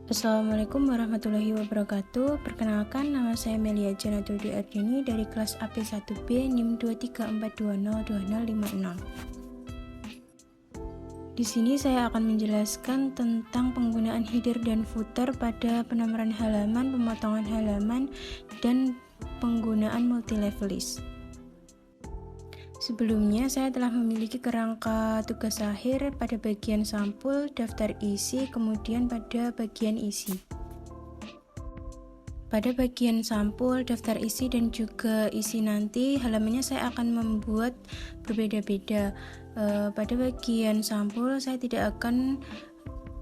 Assalamualaikum warahmatullahi wabarakatuh. Perkenalkan, nama saya Melia Janatudi Ardini dari kelas AP1B NIM 234202050. Di sini saya akan menjelaskan tentang penggunaan header dan footer pada penomoran halaman, pemotongan halaman, dan penggunaan multi-level list. Sebelumnya, saya telah memiliki kerangka tugas akhir pada bagian sampul, daftar isi, kemudian pada bagian isi. Pada bagian sampul, daftar isi, dan juga isi nanti, halamannya saya akan membuat berbeda-beda. Pada bagian sampul, saya tidak akan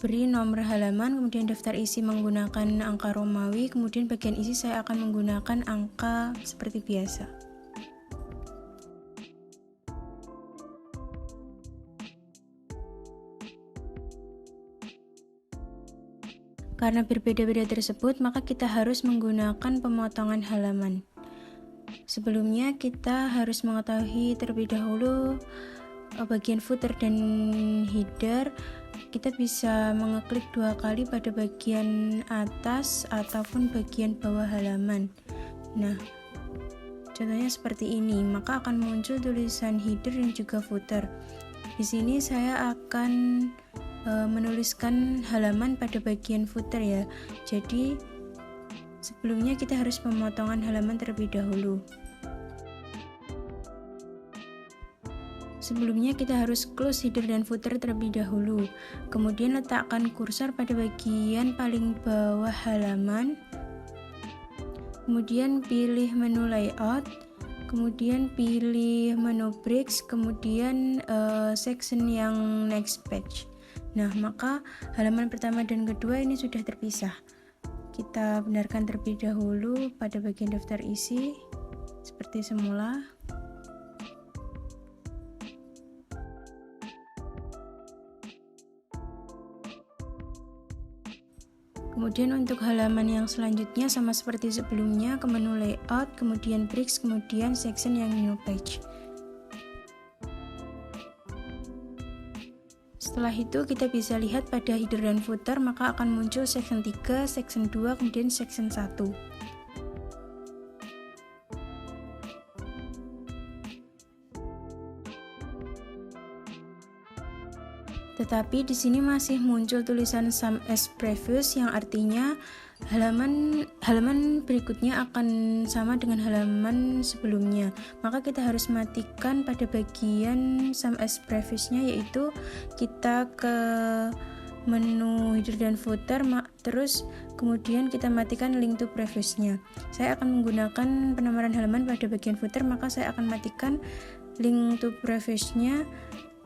beri nomor halaman, kemudian daftar isi menggunakan angka Romawi, kemudian bagian isi saya akan menggunakan angka seperti biasa. Karena berbeda-beda tersebut, maka kita harus menggunakan pemotongan halaman. Sebelumnya, kita harus mengetahui terlebih dahulu bagian footer dan header. Kita bisa mengeklik 2 kali pada bagian atas ataupun bagian bawah halaman. Nah, contohnya seperti ini, maka akan muncul tulisan header dan juga footer. Di sini saya akan menuliskan halaman pada bagian footer ya. Jadi sebelumnya kita harus pemotongan halaman terlebih dahulu. Sebelumnya kita harus close header dan footer terlebih dahulu. Kemudian letakkan kursor pada bagian paling bawah halaman. Kemudian pilih menu layout. Kemudian pilih menu breaks. Kemudian section yang next page. Nah, maka halaman pertama dan kedua ini sudah terpisah. Kita benarkan terlebih dahulu pada bagian daftar isi seperti semula. Kemudian untuk halaman yang selanjutnya sama seperti sebelumnya, ke menu layout, kemudian breaks, kemudian section yang new page. Setelah itu kita bisa lihat pada header dan footer, maka akan muncul section 3, section 2, kemudian section 1. Tetapi di sini masih muncul tulisan sum as previous, yang artinya halaman berikutnya akan sama dengan halaman sebelumnya. Maka kita harus matikan pada bagian sum as previous-nya, yaitu kita ke menu header dan footer, terus kemudian kita matikan link to previous-nya. Saya akan menggunakan penomoran halaman pada bagian footer, maka saya akan matikan link to previous-nya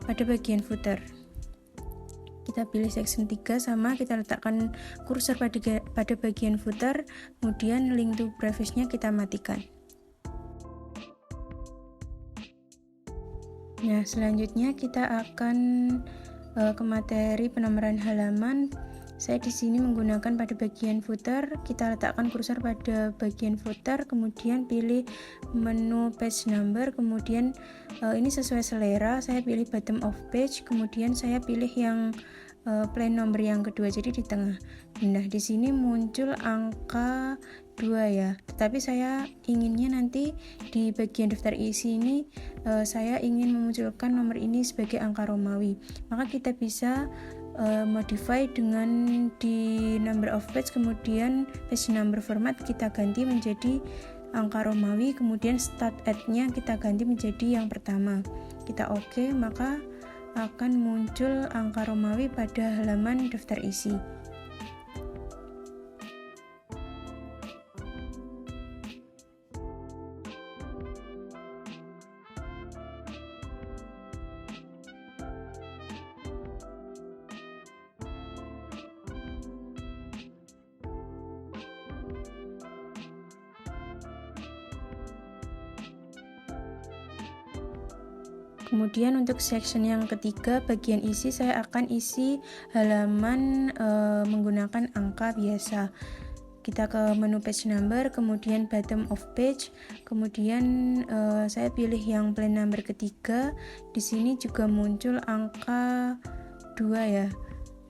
pada bagian footer. Kita pilih section 3, sama kita letakkan kursor pada bagian footer, kemudian link to previous-nya kita matikan. Nah, selanjutnya kita akan ke materi penomoran halaman. Saya di sini menggunakan pada bagian footer, kita letakkan kursor pada bagian footer, kemudian pilih menu page number, kemudian ini sesuai selera, saya pilih bottom of page, kemudian saya pilih yang plain number yang kedua, jadi di tengah. Nah, di sini muncul angka 2 ya, tetapi saya inginnya nanti di bagian daftar isi ini saya ingin memunculkan nomor ini sebagai angka Romawi. Maka kita bisa modify dengan di number of page, kemudian page number format kita ganti menjadi angka Romawi, kemudian start at-nya kita ganti menjadi yang pertama. Kita oke, maka akan muncul angka Romawi pada halaman daftar isi. Kemudian untuk section yang ketiga, bagian isi, saya akan isi halaman menggunakan angka biasa. Kita ke menu page number, kemudian bottom of page, kemudian saya pilih yang plain number ketiga. Di sini juga muncul angka 2 ya.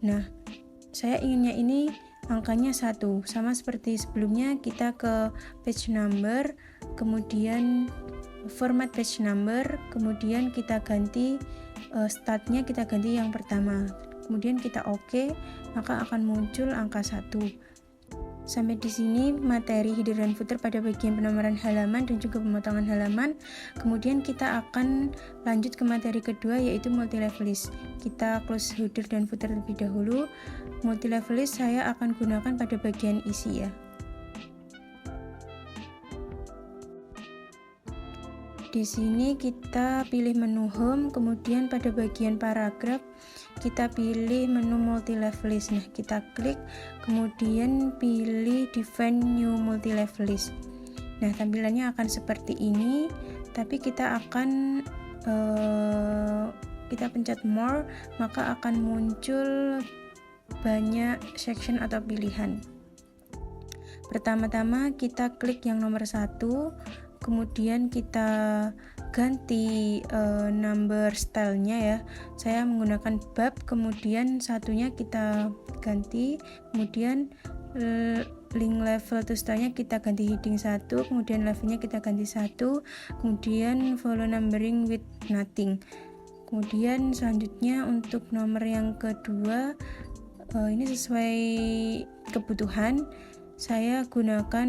Nah, saya inginnya ini angkanya 1. Sama seperti sebelumnya, kita ke page number, kemudian format page number, kemudian kita ganti startnya, kita ganti yang pertama, kemudian kita OK, maka akan muncul angka 1. Sampai di sini materi header dan footer pada bagian penomoran halaman dan juga pemotongan halaman. Kemudian kita akan lanjut ke materi kedua, yaitu multi level list. Kita close header dan footer terlebih dahulu. Multi level list saya akan gunakan pada bagian isi ya. Di sini kita pilih menu home, kemudian pada bagian paragraf kita pilih menu multi level list. Nah, kita klik, kemudian pilih define new multi level list. Nah, tampilannya akan seperti ini, tapi kita akan kita pencet more, maka akan muncul banyak section atau pilihan. Pertama-tama kita klik yang nomor 1, kemudian kita ganti number stylenya ya. Saya menggunakan bab, kemudian satunya kita ganti, kemudian link level to stylenya kita ganti heading 1, kemudian levelnya kita ganti 1, kemudian follow numbering with nothing. Kemudian selanjutnya untuk nomor yang kedua, ini sesuai kebutuhan, saya gunakan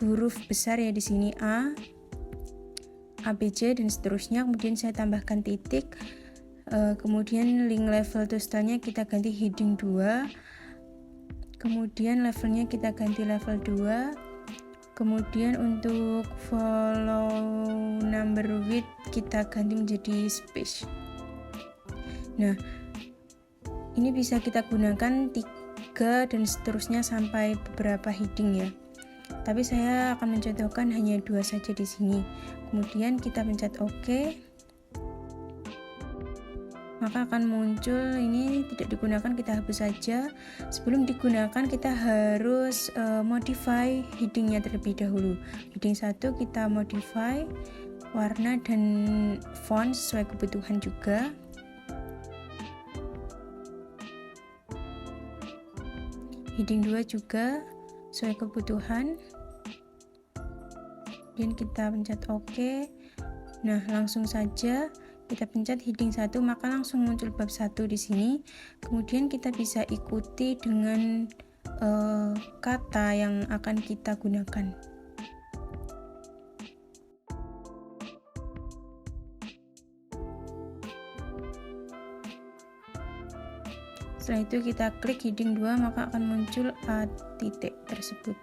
huruf besar ya di sini A, ABC dan seterusnya. Kemudian saya tambahkan titik. Kemudian link level to stylenya kita ganti heading 2. Kemudian levelnya kita ganti level 2. Kemudian untuk follow number with kita ganti menjadi space. Nah, ini bisa kita gunakan 3 dan seterusnya sampai beberapa heading ya. Tapi saya akan mencontohkan hanya 2 saja di sini. Kemudian kita pencet OK. Maka akan muncul ini tidak digunakan, kita hapus saja. Sebelum digunakan kita harus modify headingnya terlebih dahulu. Heading 1 kita modify warna dan font sesuai kebutuhan juga. Heading 2 juga sesuai kebutuhan. Kemudian kita pencet OK. Nah, langsung saja kita pencet heading 1, maka langsung muncul bab 1 di sini. Kemudian kita bisa ikuti dengan kata yang akan kita gunakan. Setelah itu kita klik heading 2, maka akan muncul A titik tersebut.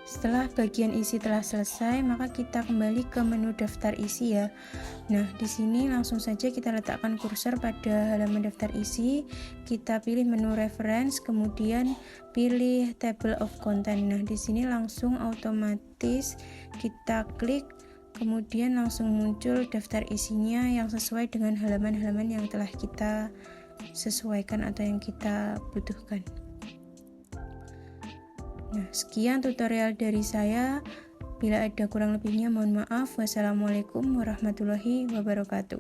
Setelah bagian isi telah selesai, maka kita kembali ke menu daftar isi ya. Nah, di sini langsung saja kita letakkan kursor pada halaman daftar isi. Kita pilih menu reference, kemudian pilih table of content. Nah, di sini langsung otomatis kita klik, kemudian langsung muncul daftar isinya yang sesuai dengan halaman-halaman yang telah kita sesuaikan atau yang kita butuhkan. Nah, sekian tutorial dari saya. Bila ada kurang lebihnya mohon maaf. Wassalamualaikum warahmatullahi wabarakatuh.